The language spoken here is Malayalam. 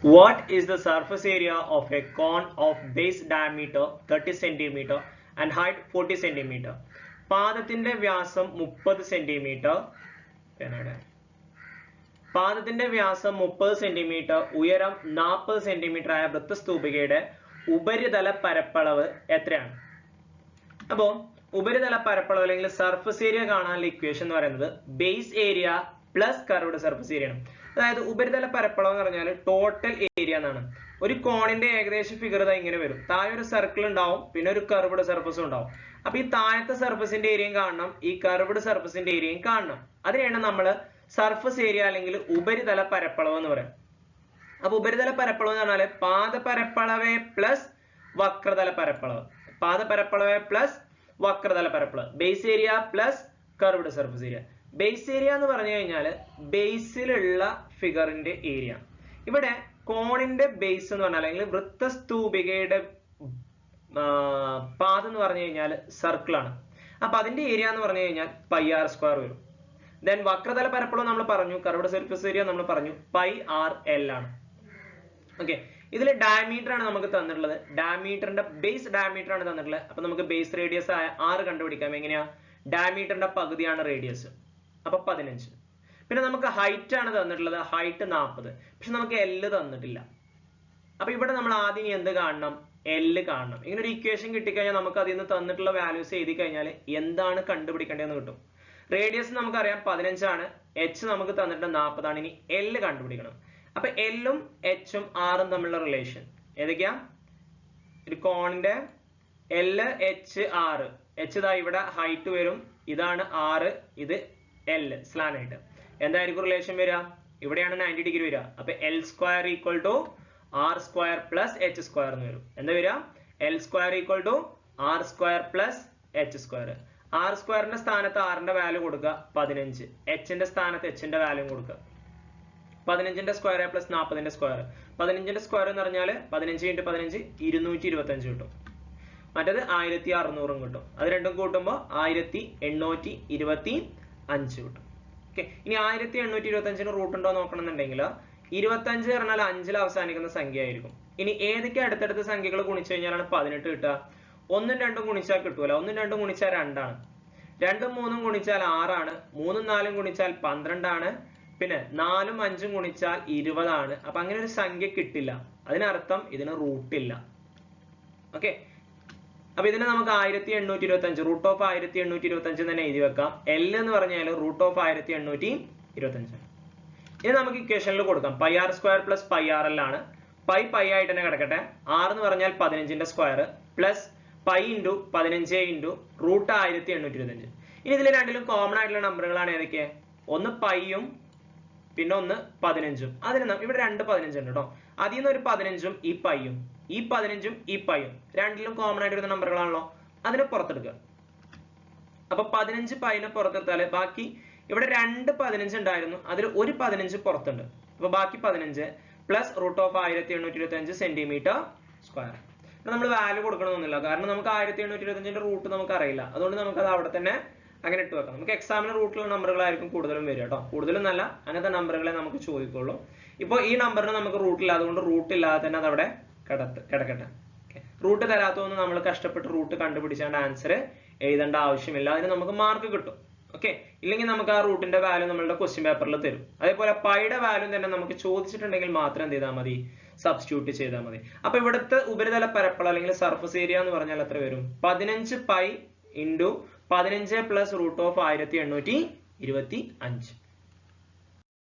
What is the surface area of a cone of base diameter 30 centimeter and height 40 centimeter? പാദത്തിന്റെ വ്യാസം 30 സെന്റിമീറ്റർ ഉയരം 40 സെന്റിമീറ്റർ ആയ വൃത്തസ്തൂപികയുടെ ഉപരിതല പരപ്പളവ് എത്രയാണ്? അപ്പോൾ ഉപരിതല പരപ്പളവ് അല്ലെങ്കിൽ സർഫസ് ഏരിയ കാണാനുള്ള ഇക്വേഷൻ എന്ന് പറയുന്നത് base area plus curved surface area ആണ്. അതായത് ഉപരിതല പരപ്പളവ് എന്ന് പറഞ്ഞാൽ ടോട്ടൽ ഏരിയ എന്നാണ്. ഒരു കോണിന്റെ ഏകദേശ ഫിഗർ ഇങ്ങനെ വരും. താഴെ ഒരു സർക്കിൾ ഉണ്ടാവും, പിന്നെ ഒരു കർവ്ഡ് സർഫസും ഉണ്ടാവും. അപ്പൊ ഈ താഴത്തെ സർഫസിന്റെ ഏരിയയും കാണണം, ഈ കർവ്ഡ് സർഫസിന്റെ ഏരിയയും കാണണം. അതിനെയാണ് നമ്മൾ സർഫസ് ഏരിയ അല്ലെങ്കിൽ ഉപരിതല പരപ്പളവ് എന്ന് പറയാം. അപ്പൊ ഉപരിതല പരപ്പളവ് എന്ന് പറഞ്ഞാൽ പാദപരപ്പളവ് പ്ലസ് വക്രതല പരപ്പളവ്, പാദപരപ്പളവ് പ്ലസ് വക്രതല പരപ്പളവ്, base area plus curved surface area. Base area എന്ന് പറഞ്ഞു കഴിഞ്ഞാൽ ബേസിലുള്ള ഫിഗറിന്റെ ഏരിയ. ഇവിടെ കോണിന്റെ ബേസ് എന്ന് പറഞ്ഞാൽ അല്ലെങ്കിൽ വൃത്തസ്തൂപികയുടെ പാദം എന്ന് പറഞ്ഞു കഴിഞ്ഞാൽ സർക്കിൾ ആണ്. അപ്പൊ അതിന്റെ ഏരിയ എന്ന് പറഞ്ഞു കഴിഞ്ഞാൽ പൈ ആർ സ്ക്വയർ വരും. ദെൻ വക്രതല പരപ്പളവ് നമ്മൾ പറഞ്ഞു, കർവ്ഡ് സർഫസ് ഏരിയ നമ്മൾ പറഞ്ഞു പൈ ആർ എൽ ആണ്. ഓക്കെ, ഇതിൽ ഡയമീറ്റർ ആണ് നമുക്ക് തന്നിട്ടുള്ളത്. ഡയമീറ്ററിന്റെ ബേസ് ഡയമീറ്റർ ആണ് തന്നിട്ടുള്ളത്. അപ്പൊ നമുക്ക് ബേസ് റേഡിയസ് ആയ 6 കണ്ടുപിടിക്കാം. എങ്ങനെയാ? ഡയമീറ്ററിന്റെ പകുതിയാണ് റേഡിയസ്, അപ്പൊ 15. പിന്നെ നമുക്ക് ഹൈറ്റ് ആണ് തന്നിട്ടുള്ളത്, ഹൈറ്റ് 40. പക്ഷെ നമുക്ക് എല്ല് തന്നിട്ടില്ല. അപ്പൊ ഇവിടെ നമ്മൾ ആദ്യം എന്ത് കാണണം? എല്ല് കാണണം. ഇങ്ങനെ ഒരു ഇക്വേഷൻ കിട്ടിക്കഴിഞ്ഞാൽ നമുക്ക് അതിൽ നിന്ന് തന്നിട്ടുള്ള വാല്യൂസ് എഴുതി കഴിഞ്ഞാൽ എന്താണ് കണ്ടുപിടിക്കേണ്ടതെന്ന് കിട്ടും. റേഡിയസ് നമുക്കറിയാം 15 ആണ്, എച്ച് നമുക്ക് തന്നിട്ട് 40 ആണ്. ഇനി എല്ല് കണ്ടുപിടിക്കണം. അപ്പൊ എല്ലും എച്ചും ആറും തമ്മിലുള്ള റിലേഷൻ ഏതൊക്കെയാ? ഒരു കോണിന്റെ എല് എച്ച് ആറ്. എച്ച് ഇതാ ഇവിടെ ഹൈറ്റ് വരും, ഇതാണ് 6, ഇത് എല് സ്ലാൻ ആയിട്ട്. എന്തായിരിക്കും റിലേഷൻ വരിക? ഇവിടെയാണ് 90 ഡിഗ്രി വരിക. അപ്പൊ L square equal to R square plus H square എന്ന് വരും. എന്താ വരിക? L square equal to R square plus H square. R സ്ക്വയറിന്റെ സ്ഥാനത്ത് ആറിന്റെ വാല്യൂ കൊടുക്കുക 15, എച്ചിന്റെ സ്ഥാനത്ത് എച്ചിന്റെ വാല്യൂ കൊടുക്കുക. 15ന്റെ സ്ക്വയർ പ്ലസ് 40ന്റെ സ്ക്വയർ. 15ന്റെ സ്ക്വയർ എന്ന് പറഞ്ഞാൽ 15 × 15 225 കിട്ടും. മറ്റത് 1600 കിട്ടും. അത് രണ്ടും കൂട്ടുമ്പോൾ 1825 കിട്ടും. ഓക്കെ, ഇനി 1825 റൂട്ട് ഉണ്ടോ നോക്കണമെന്നുണ്ടെങ്കിൽ 25 പറഞ്ഞാൽ 5ൽ അവസാനിക്കുന്ന സംഖ്യ ആയിരിക്കും. ഇനി ഏതൊക്കെ അടുത്തടുത്ത സംഖ്യകൾ ഗുണിച്ചു കഴിഞ്ഞാലാണ് 18 കിട്ടുക? 1ഉം 2ഉം ഗുണിച്ചാൽ കിട്ടൂല. 1ഉം 2ഉം ഗുണിച്ചാൽ 2 ആണ്. 2ഉം 3ഉം ഗുണിച്ചാൽ 6 ആണ്. 3ഉം 4ഉം ഗുണിച്ചാൽ 12 ആണ്. പിന്നെ 4ഉം 5ഉം ഗുണിച്ചാൽ 20 ആണ്. അപ്പൊ അങ്ങനെ ഒരു സംഖ്യ കിട്ടില്ല. അതിനർത്ഥം ഇതിന് റൂട്ടില്ല. ഓക്കെ, അപ്പൊ ഇതിനെ നമുക്ക് 1825 റൂട്ട് ഓഫ് 1825 തന്നെ എഴുതി വെക്കാം. എൽ എന്ന് പറഞ്ഞാൽ റൂട്ട് ഓഫ് 1825. ഇനി നമുക്ക് ഇക്വേഷനിൽ കൊടുക്കാം. Pi r square plus pi r l ആണ്. പൈ ആയിട്ട് തന്നെ കിടക്കട്ടെ. 6 എന്ന് പറഞ്ഞാൽ 15ന്റെ square plus pi into 15 into root 1825. ഇനി ഇതിൽ രണ്ടിലും കോമൺ ആയിട്ടുള്ള നമ്പറുകളാണ് ഏതൊക്കെ? ഒന്ന് പൈയും പിന്നെ ഒന്ന് 15ഉം. അതിന് ഇവിടെ 2 15 ഉണ്ട് കേട്ടോ. അതിൽ നിന്ന് ഒരു 15ഉം ഈ പൈയും, ഈ 15ഉം ഈ പൈയും രണ്ടിലും കോമൺ ആയിട്ട് വരുന്ന നമ്പറുകളാണല്ലോ. അതിനെ പുറത്തെടുക്കുക. അപ്പൊ 15 പൈനെ പുറത്തെടുത്താല് ബാക്കി ഇവിടെ 2 15 ഉണ്ടായിരുന്നു, അതിൽ ഒരു 15 പുറത്തുണ്ട്. അപ്പൊ ബാക്കി 15 plus root of 1825 centimetre square. നമ്മൾ വാല്യൂ കൊടുക്കണമെന്നില്ല, കാരണം നമുക്ക് 1825ന്റെ റൂട്ട് നമുക്ക് അറിയില്ല. അതുകൊണ്ട് നമുക്ക് അത് അവിടെ തന്നെ അങ്ങനെ ഇട്ട് വെക്കാം. നമുക്ക് എക്സാമിന് റൂട്ടിലുള്ള നമ്പറുകളായിരിക്കും കൂടുതലും വരിക കേട്ടോ. കൂടുതലും നല്ല അങ്ങനത്തെ നമ്പറുകളെ നമുക്ക് ചോദിക്കുള്ളൂ. ഇപ്പോൾ ഈ നമ്പറിന് നമുക്ക് റൂട്ടില്ല, അതുകൊണ്ട് റൂട്ട് ഇല്ലാതെ തന്നെ അത് അവിടെ കിടക്കട്ടെ. റൂട്ട് തരാത്തതൊന്നും നമ്മൾ കഷ്ടപ്പെട്ട് റൂട്ട് കണ്ടുപിടിച്ചാണ്ട് ആൻസർ എഴുതേണ്ട ആവശ്യമില്ല. അതിന് നമുക്ക് മാർക്ക് കിട്ടും. ഓക്കെ, ഇല്ലെങ്കിൽ നമുക്ക് ആ റൂട്ടിന്റെ വാല്യൂ നമ്മളുടെ ക്വസ്റ്റ്യൻ പേപ്പറിൽ തരും. അതേപോലെ പൈയുടെ വാല്യൂ തന്നെ നമുക്ക് ചോദിച്ചിട്ടുണ്ടെങ്കിൽ മാത്രം എന്ത് ചെയ്താൽ മതി? സബ്സ്റ്റിറ്റ്യൂട്ട് ചെയ്താൽ മതി. അപ്പൊ ഇവിടുത്തെ ഉപരിതല പരപ്പളവ് അല്ലെങ്കിൽ സർഫസ് ഏരിയ എന്ന് പറഞ്ഞാൽ എത്ര വരും? 15 pi into 15 plus root of 1825.